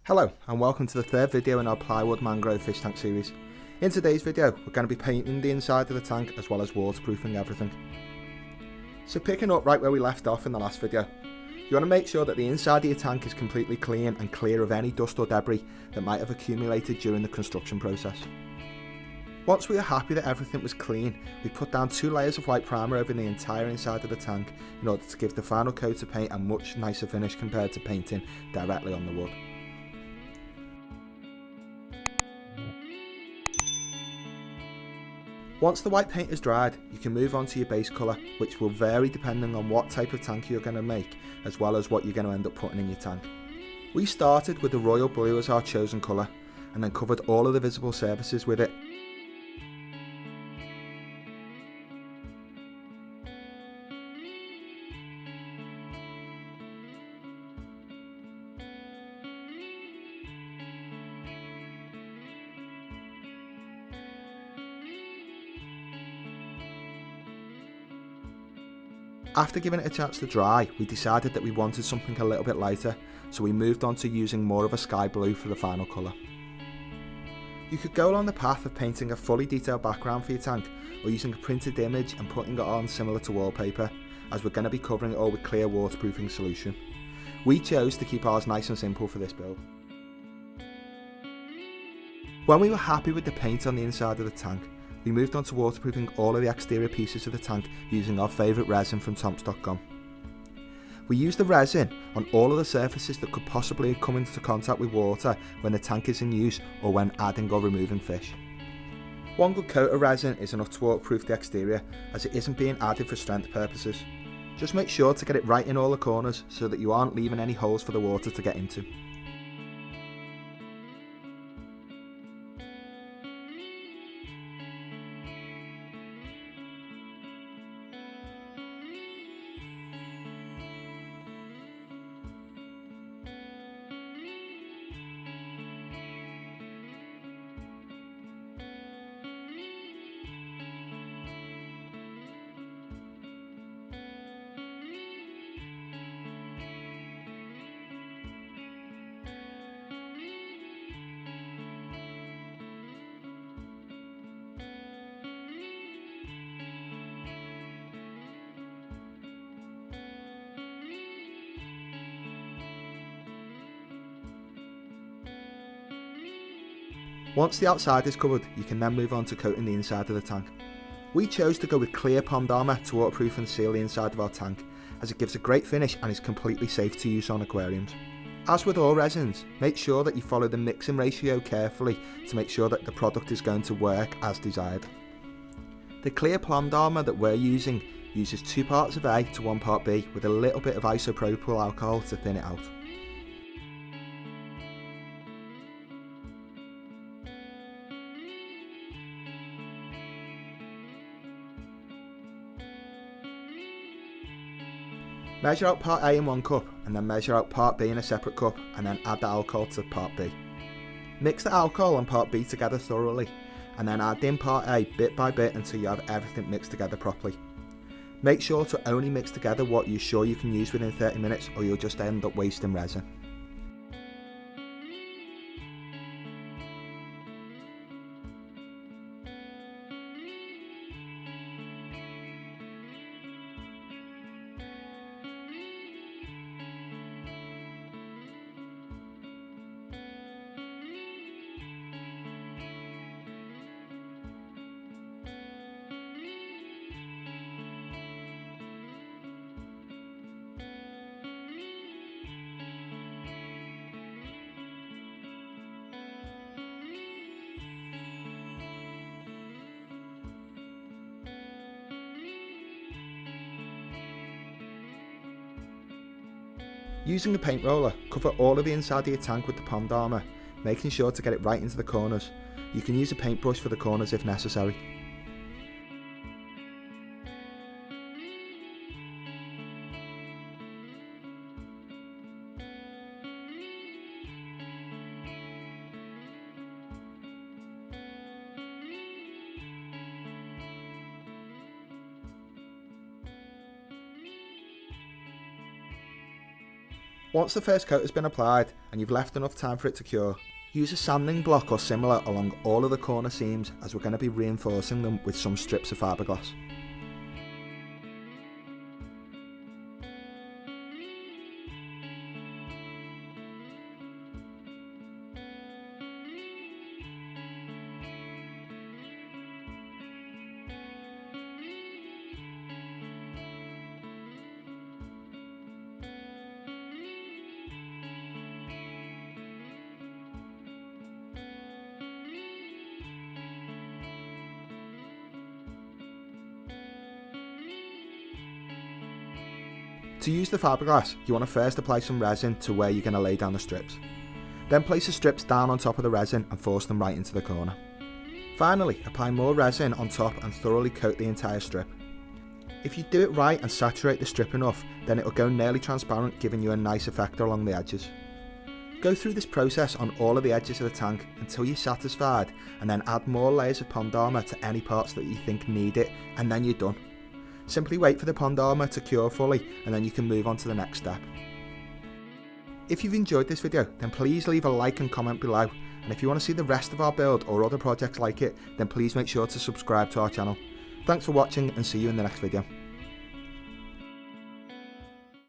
Hello and welcome to the third video in our plywood mangrove fish tank series. In today's video we're going to be painting the inside of the tank as well as waterproofing everything. So picking up right where we left off in the last video, you want to make sure that the inside of your tank is completely clean and clear of any dust or debris that might have accumulated during the construction process. Once we are happy that everything was clean, we put down 2 layers of white primer over the entire inside of the tank in order to give the final coat of paint a much nicer finish compared to painting directly on the wood. Once the white paint is dried, you can move on to your base colour, which will vary depending on what type of tank you're going to make, as well as what you're going to end up putting in your tank. We started with the royal blue as our chosen colour, and then covered all of the visible surfaces with it. After giving it a chance to dry, we decided that we wanted something a little bit lighter, so we moved on to using more of a sky blue for the final colour. You could go along the path of painting a fully detailed background for your tank, or using a printed image and putting it on similar to wallpaper, as we're going to be covering it all with clear waterproofing solution. We chose to keep ours nice and simple for this build. When we were happy with the paint on the inside of the tank, we moved on to waterproofing all of the exterior pieces of the tank using our favourite resin from Tomps.com. We used the resin on all of the surfaces that could possibly come into contact with water when the tank is in use or when adding or removing fish. One good coat of resin is enough to waterproof the exterior, as it isn't being added for strength purposes. Just make sure to get it right in all the corners so that you aren't leaving any holes for the water to get into. Once the outside is covered, you can then move on to coating the inside of the tank. We chose to go with clear pond armour to waterproof and seal the inside of our tank, as it gives a great finish and is completely safe to use on aquariums. As with all resins, make sure that you follow the mixing ratio carefully to make sure that the product is going to work as desired. The clear pond armour that we're using uses 2 parts of A to 1 part B with a little bit of isopropyl alcohol to thin it out. Measure out part A in 1 cup and then measure out part B in a separate cup and then add the alcohol to part B. Mix the alcohol and part B together thoroughly and then add in part A bit by bit until you have everything mixed together properly. Make sure to only mix together what you're sure you can use within 30 minutes or you'll just end up wasting resin. Using a paint roller, cover all of the inside of your tank with the pond armour, making sure to get it right into the corners. You can use a paintbrush for the corners if necessary. Once the first coat has been applied and you've left enough time for it to cure, use a sanding block or similar along all of the corner seams, as we're going to be reinforcing them with some strips of fiberglass. To use the fiberglass, you want to first apply some resin to where you're going to lay down the strips. Then place the strips down on top of the resin and force them right into the corner. Finally, apply more resin on top and thoroughly coat the entire strip. If you do it right and saturate the strip enough, then it will go nearly transparent, giving you a nice effect along the edges. Go through this process on all of the edges of the tank until you're satisfied, and then add more layers of pond armour to any parts that you think need it, and then you're done. Simply wait for the pond armour to cure fully, and then you can move on to the next step. If you've enjoyed this video, then please leave a like and comment below, and if you want to see the rest of our build or other projects like it, then please make sure to subscribe to our channel. Thanks for watching, and see you in the next video.